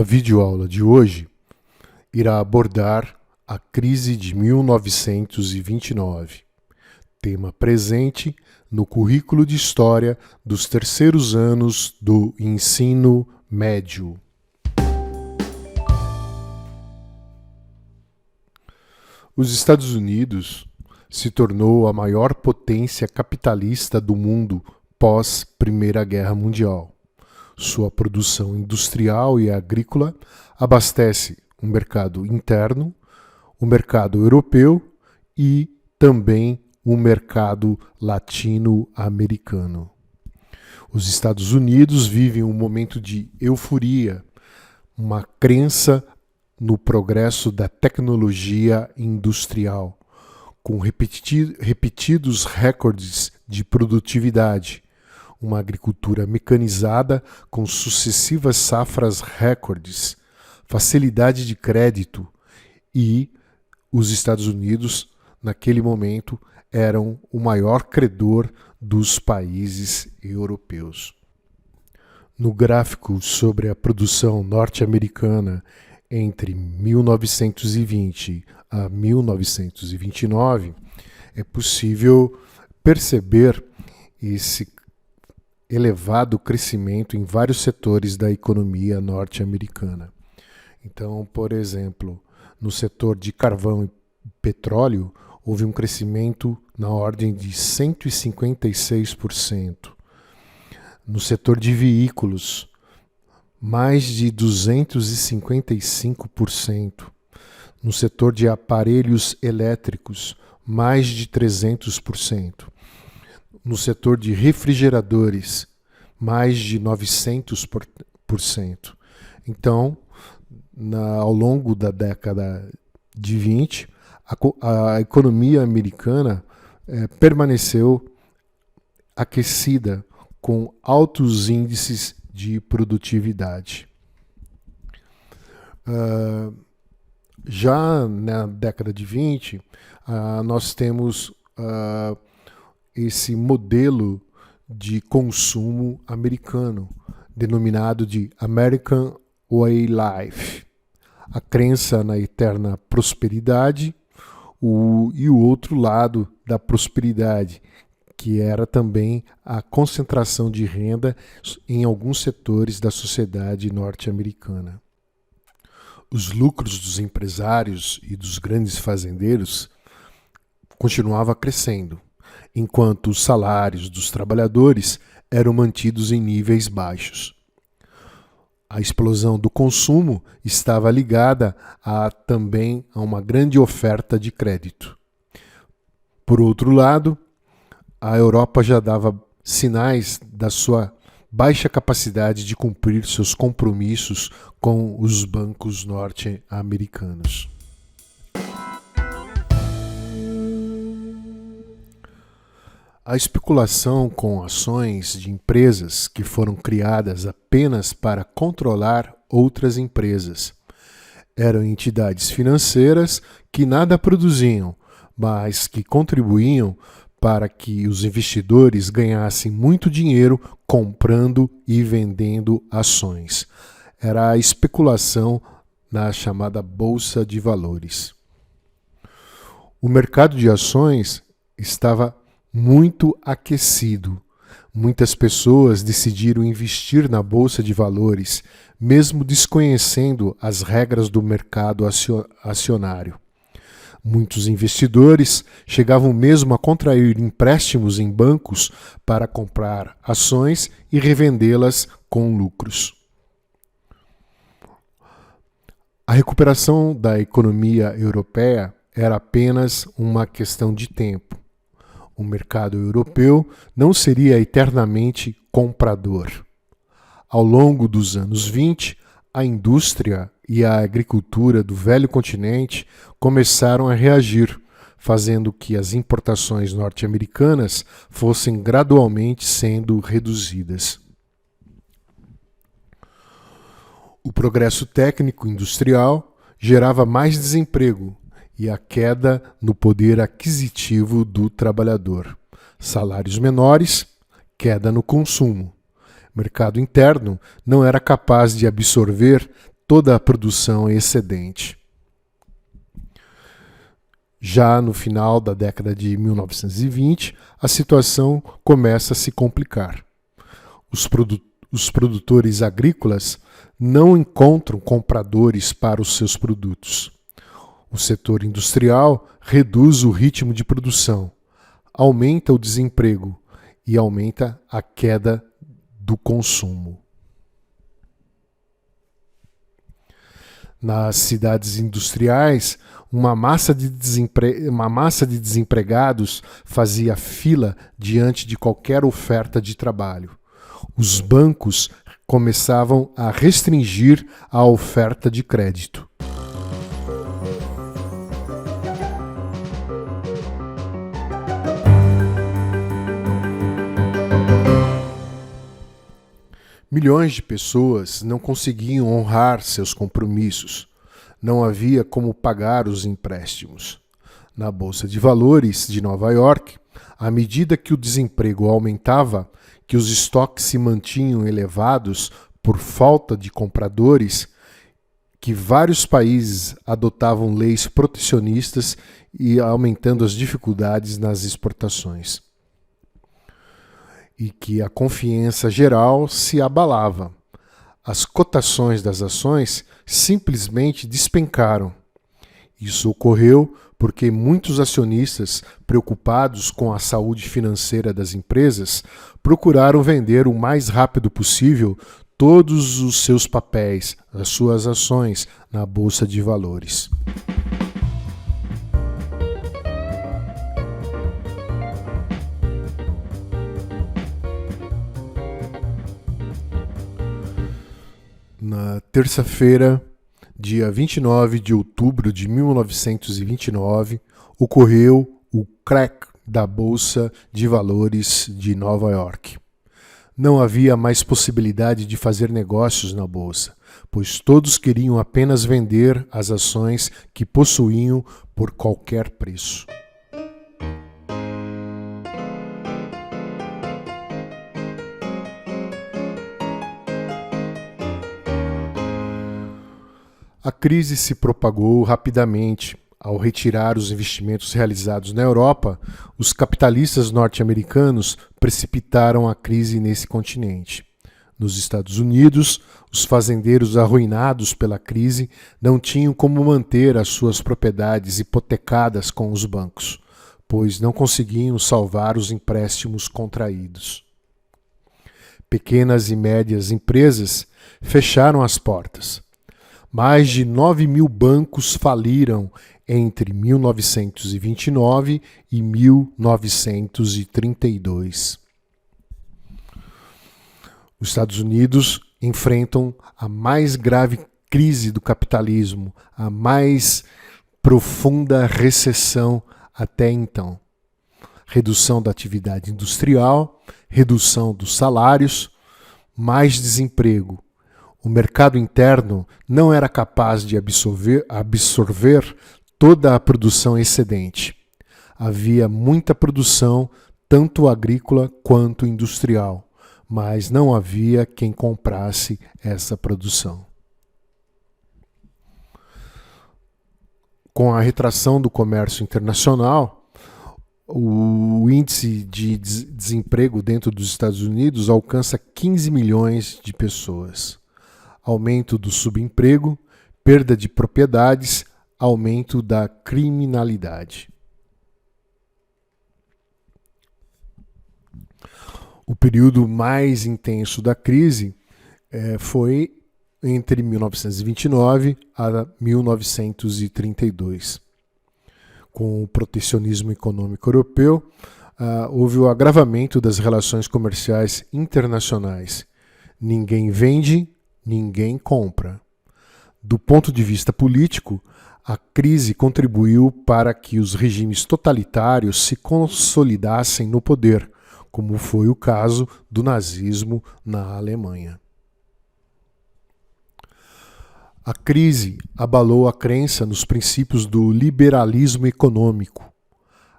videoaula de hoje irá abordar a crise de 1929, tema presente no currículo de História dos terceiros anos do ensino médio. Os Estados Unidos se tornou a maior potência capitalista do mundo pós Primeira Guerra Mundial. Sua produção industrial e agrícola abastece o mercado interno, o mercado europeu e também o mercado latino-americano. Os Estados Unidos vivem um momento de euforia, uma crença no progresso da tecnologia industrial, com repetidos recordes de produtividade, uma agricultura mecanizada com sucessivas safras recordes, facilidade de crédito e os Estados Unidos, naquele momento, eram o maior credor dos países europeus. No gráfico sobre a produção norte-americana entre 1920 a 1929, é possível perceber esse elevado crescimento em vários setores da economia norte-americana. Então, por exemplo, no setor de carvão e petróleo, houve um crescimento na ordem de 156%. No setor de veículos, mais de 255%. No setor de aparelhos elétricos, mais de 300%. No setor de refrigeradores, mais de 900%. Então, ao longo da década de 20, a economia americana permaneceu aquecida com altos índices de produtividade. Já na década de 20, nós temos esse modelo de consumo americano, denominado de American Way Life. A crença na eterna prosperidade e o outro lado da prosperidade, que era também a concentração de renda em alguns setores da sociedade norte-americana. Os lucros dos empresários e dos grandes fazendeiros continuavam crescendo, enquanto os salários dos trabalhadores eram mantidos em níveis baixos. A explosão do consumo estava ligada também a uma grande oferta de crédito. Por outro lado, a Europa já dava sinais da sua baixa capacidade de cumprir seus compromissos com os bancos norte-americanos. A especulação com ações de empresas que foram criadas apenas para controlar outras empresas. Eram entidades financeiras que nada produziam, mas que contribuíam para que os investidores ganhassem muito dinheiro comprando e vendendo ações. Era a especulação na chamada Bolsa de Valores. O mercado de ações estava muito aquecido. Muitas pessoas decidiram investir na Bolsa de Valores, mesmo desconhecendo as regras do mercado acionário. Muitos investidores chegavam mesmo a contrair empréstimos em bancos para comprar ações e revendê-las com lucros. A recuperação da economia europeia era apenas uma questão de tempo. O mercado europeu não seria eternamente comprador. Ao longo dos anos 20, a indústria e a agricultura do velho continente começaram a reagir, fazendo que as importações norte-americanas fossem gradualmente sendo reduzidas. O progresso técnico industrial gerava mais desemprego e a queda no poder aquisitivo do trabalhador. Salários menores, queda no consumo. O mercado interno não era capaz de absorver toda a produção excedente. Já no final da década de 1920, a situação começa a se complicar. Os produtores agrícolas não encontram compradores para os seus produtos. O setor industrial reduz o ritmo de produção, aumenta o desemprego e aumenta a queda do consumo. Nas cidades industriais, uma massa de desempregados fazia fila diante de qualquer oferta de trabalho. Os bancos começavam a restringir a oferta de crédito. Milhões de pessoas não conseguiam honrar seus compromissos. Não havia como pagar os empréstimos. Na Bolsa de Valores de Nova York, à medida que o desemprego aumentava, que os estoques se mantinham elevados por falta de compradores, que vários países adotavam leis protecionistas e aumentando as dificuldades nas exportações. E que a confiança geral se abalava. As cotações das ações simplesmente despencaram. Isso ocorreu porque muitos acionistas, preocupados com a saúde financeira das empresas, procuraram vender o mais rápido possível todos os seus papéis, as suas ações, na Bolsa de Valores. Na terça-feira, dia 29 de outubro de 1929, ocorreu o crack da Bolsa de Valores de Nova York. Não havia mais possibilidade de fazer negócios na bolsa, pois todos queriam apenas vender as ações que possuíam por qualquer preço. A crise se propagou rapidamente. Ao retirar os investimentos realizados na Europa, os capitalistas norte-americanos precipitaram a crise nesse continente. Nos Estados Unidos, os fazendeiros arruinados pela crise não tinham como manter as suas propriedades hipotecadas com os bancos, pois não conseguiam salvar os empréstimos contraídos. Pequenas e médias empresas fecharam as portas. Mais de 9.000 bancos faliram entre 1929 e 1932. Os Estados Unidos enfrentam a mais grave crise do capitalismo, a mais profunda recessão até então. Redução da atividade industrial, redução dos salários, mais desemprego. O mercado interno não era capaz de absorver toda a produção excedente. Havia muita produção, tanto agrícola quanto industrial, mas não havia quem comprasse essa produção. Com a retração do comércio internacional, o índice de desemprego dentro dos Estados Unidos alcança 15 milhões de pessoas. Aumento do subemprego, perda de propriedades, aumento da criminalidade. O período mais intenso da crise foi entre 1929 a 1932. Com o protecionismo econômico europeu, houve o agravamento das relações comerciais internacionais. Ninguém vende, ninguém compra. Do ponto de vista político, a crise contribuiu para que os regimes totalitários se consolidassem no poder, como foi o caso do nazismo na Alemanha. A crise abalou a crença nos princípios do liberalismo econômico.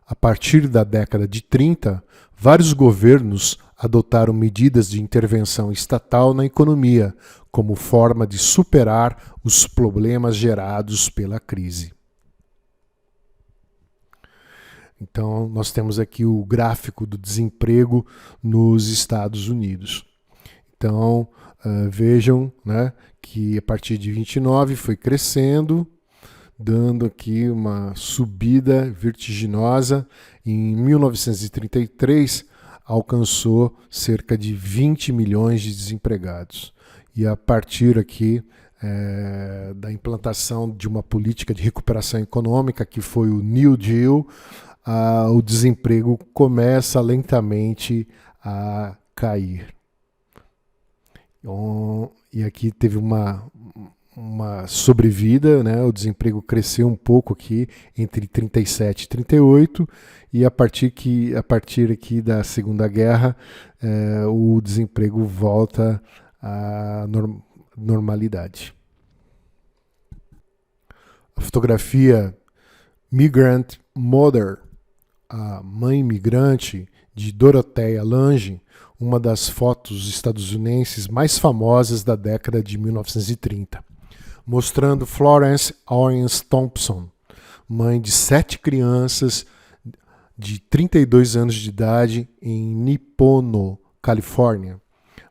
A partir da década de 30, vários governos adotaram medidas de intervenção estatal na economia, como forma de superar os problemas gerados pela crise. Então, nós temos aqui o gráfico do desemprego nos Estados Unidos. Então, vejam, né, que a partir de 29 foi crescendo, dando aqui uma subida vertiginosa. Em 1933, alcançou cerca de 20 milhões de desempregados. E a partir aqui da implantação de uma política de recuperação econômica, que foi o New Deal, o desemprego começa lentamente a cair. E aqui teve uma sobrevida, né? O desemprego cresceu um pouco aqui entre 37 e 38, e a partir aqui da Segunda Guerra, o desemprego volta à normalidade. A fotografia Migrant Mother, a mãe migrante, de Dorothea Lange, uma das fotos estadunidenses mais famosas da década de 1930, mostrando Florence Owens Thompson, mãe de 7 crianças de 32 anos de idade, em Nipono, Califórnia,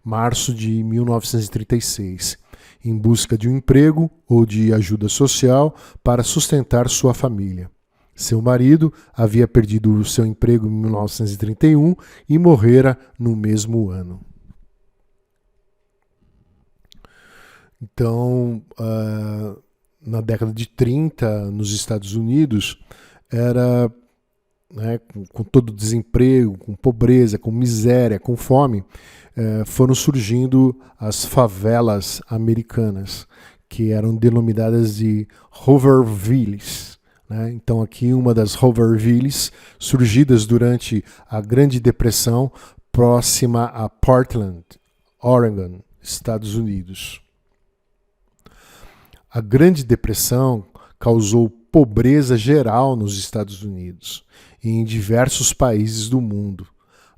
março de 1936, em busca de um emprego ou de ajuda social para sustentar sua família. Seu marido havia perdido o seu emprego em 1931 e morrera no mesmo ano. Então, na década de 30, nos Estados Unidos, era, né, com todo o desemprego, com pobreza, com miséria, com fome, foram surgindo as favelas americanas, que eram denominadas de Hoovervilles. Então aqui uma das Hoovervilles, surgidas durante a Grande Depressão, próxima a Portland, Oregon, Estados Unidos. A Grande Depressão causou pobreza geral nos Estados Unidos e em diversos países do mundo.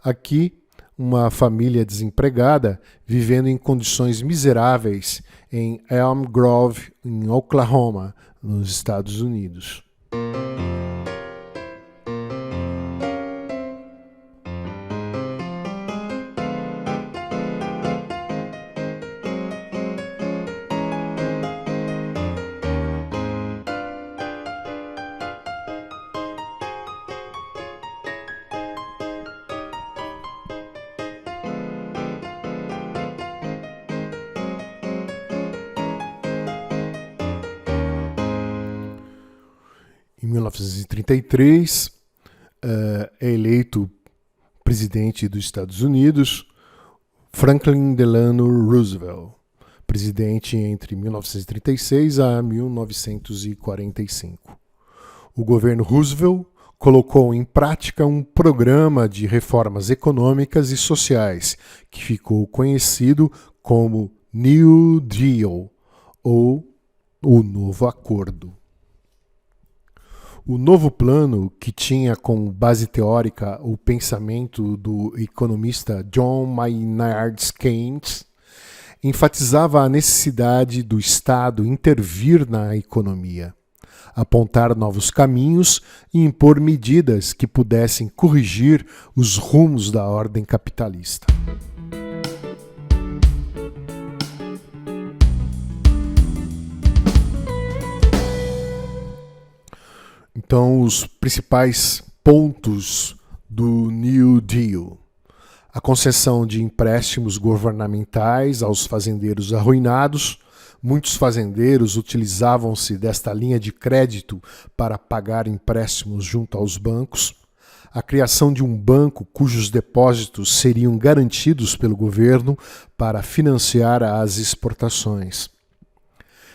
Aqui, uma família desempregada vivendo em condições miseráveis em Elm Grove, em Oklahoma, nos Estados Unidos. Em 1933, é eleito presidente dos Estados Unidos Franklin Delano Roosevelt, presidente entre 1936 a 1945. O governo Roosevelt colocou em prática um programa de reformas econômicas e sociais que ficou conhecido como New Deal, ou o Novo Acordo. O novo plano, que tinha como base teórica o pensamento do economista John Maynard Keynes, enfatizava a necessidade do Estado intervir na economia, apontar novos caminhos e impor medidas que pudessem corrigir os rumos da ordem capitalista. Então, os principais pontos do New Deal: a concessão de empréstimos governamentais aos fazendeiros arruinados. Muitos fazendeiros utilizavam-se desta linha de crédito para pagar empréstimos junto aos bancos. A criação de um banco cujos depósitos seriam garantidos pelo governo para financiar as exportações.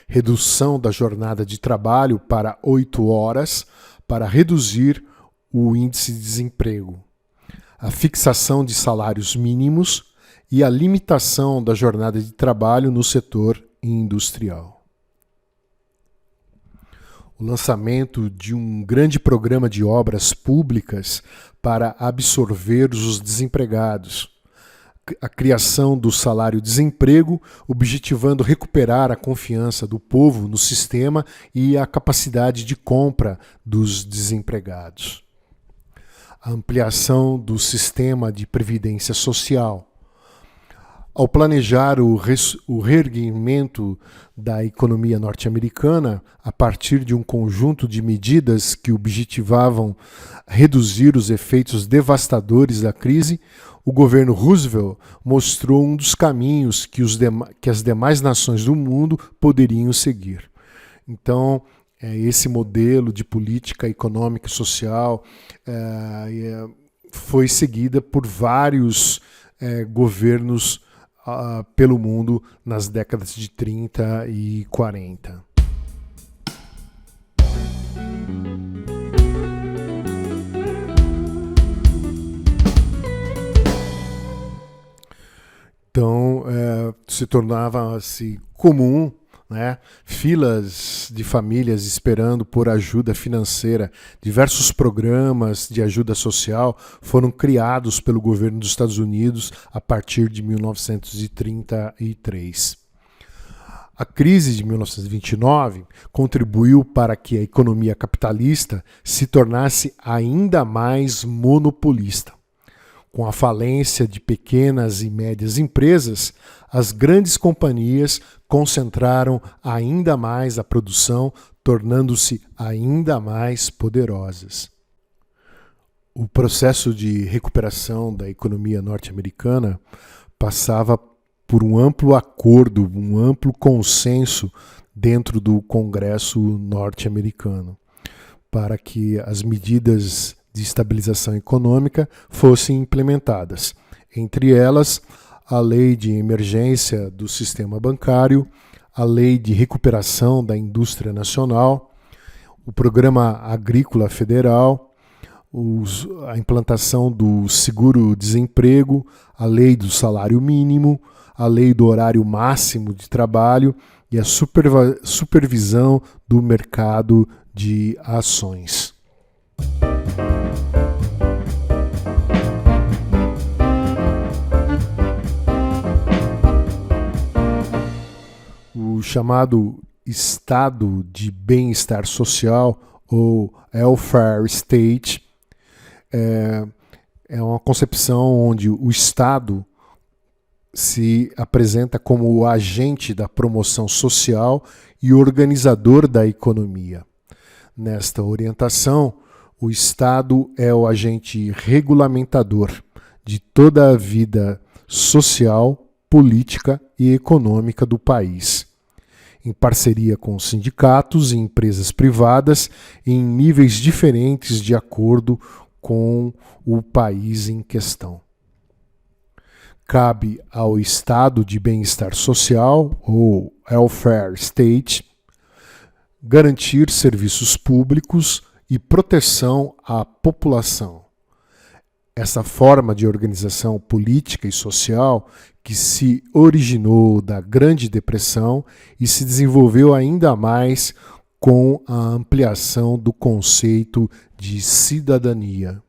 Redução da jornada de trabalho para 8 horas para reduzir o índice de desemprego. A fixação de salários mínimos e a limitação da jornada de trabalho no setor industrial. O lançamento de um grande programa de obras públicas para absorver os desempregados. a criação do salário-desemprego, objetivando recuperar a confiança do povo no sistema e a capacidade de compra dos desempregados. A ampliação do sistema de previdência social. Ao planejar o reerguimento da economia norte-americana a partir de um conjunto de medidas que objetivavam reduzir os efeitos devastadores da crise, o governo Roosevelt mostrou um dos caminhos que as demais nações do mundo poderiam seguir. Então, esse modelo de política econômica e social foi seguida por vários governos pelo mundo nas décadas de 30 e 40. Então, se tornava-se comum, né, filas de famílias esperando por ajuda financeira. Diversos programas de ajuda social foram criados pelo governo dos Estados Unidos a partir de 1933. A crise de 1929 contribuiu para que a economia capitalista se tornasse ainda mais monopolista. Com a falência de pequenas e médias empresas, as grandes companhias concentraram ainda mais a produção, tornando-se ainda mais poderosas. O processo de recuperação da economia norte-americana passava por um amplo acordo, um amplo consenso dentro do Congresso norte-americano, para que as medidas de estabilização econômica fossem implementadas. Entre elas, a Lei de Emergência do Sistema Bancário, a Lei de Recuperação da Indústria Nacional, o Programa Agrícola Federal, a implantação do seguro-desemprego, a Lei do Salário Mínimo, a Lei do Horário Máximo de Trabalho e a supervisão do mercado de ações. O chamado Estado de Bem-Estar Social, ou Welfare State, é uma concepção onde o Estado se apresenta como o agente da promoção social e organizador da economia. Nesta orientação, o Estado é o agente regulamentador de toda a vida social, política e econômica do país, em parceria com sindicatos e empresas privadas em níveis diferentes de acordo com o país em questão. Cabe ao Estado de Bem-Estar Social, ou Welfare State, garantir serviços públicos e proteção à população. Essa forma de organização política e social que se originou da Grande Depressão e se desenvolveu ainda mais com a ampliação do conceito de cidadania.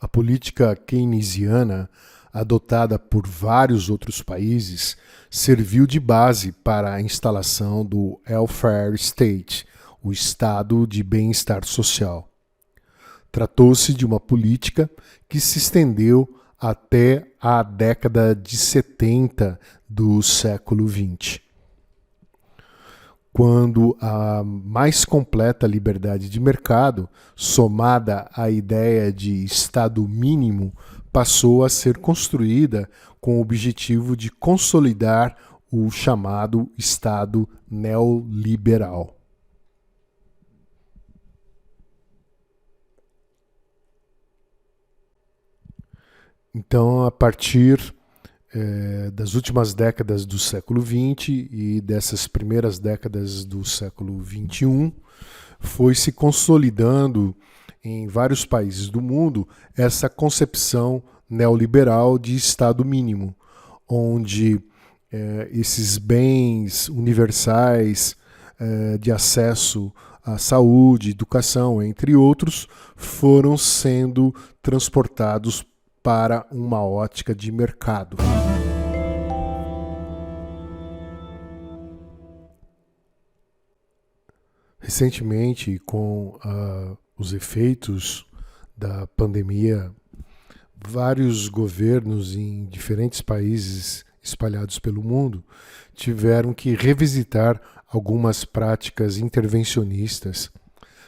A política keynesiana, adotada por vários outros países, serviu de base para a instalação do Welfare State, o Estado de Bem-Estar Social. Tratou-se de uma política que se estendeu até a década de 70 do século XX, quando a mais completa liberdade de mercado, somada à ideia de Estado mínimo, passou a ser construída com o objetivo de consolidar o chamado Estado neoliberal. Então, a partir das últimas décadas do século XX e dessas primeiras décadas do século XXI, foi se consolidando em vários países do mundo essa concepção neoliberal de Estado mínimo, onde esses bens universais de acesso à saúde, educação, entre outros, foram sendo transportados para uma ótica de mercado. Recentemente, com os efeitos da pandemia, vários governos em diferentes países espalhados pelo mundo tiveram que revisitar algumas práticas intervencionistas.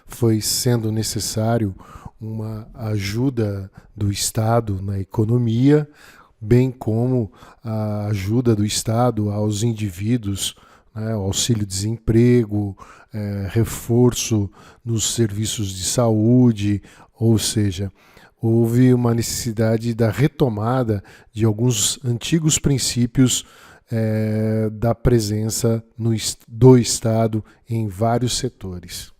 Foi sendo necessário uma ajuda do Estado na economia, bem como a ajuda do Estado aos indivíduos, né, auxílio-desemprego, reforço nos serviços de saúde, ou seja, houve uma necessidade da retomada de alguns antigos princípios da presença do Estado em vários setores.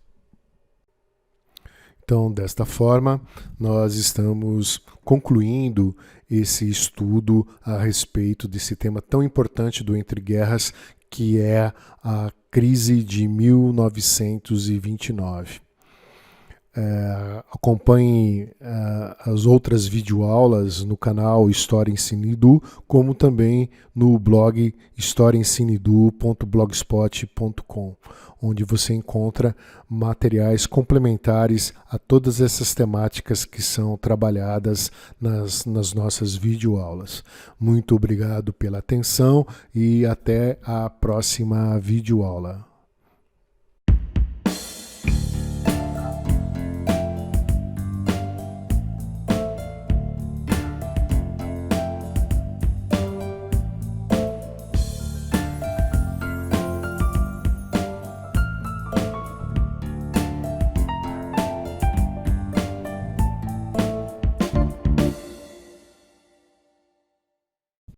Então, desta forma, nós estamos concluindo esse estudo a respeito desse tema tão importante do Entre Guerras, que é a crise de 1929. Acompanhe as outras videoaulas no canal História Ensina Edu, como também no blog historiaensinaedu.blogspot.com, onde você encontra materiais complementares a todas essas temáticas que são trabalhadas nas nossas videoaulas. Muito obrigado pela atenção e até a próxima videoaula.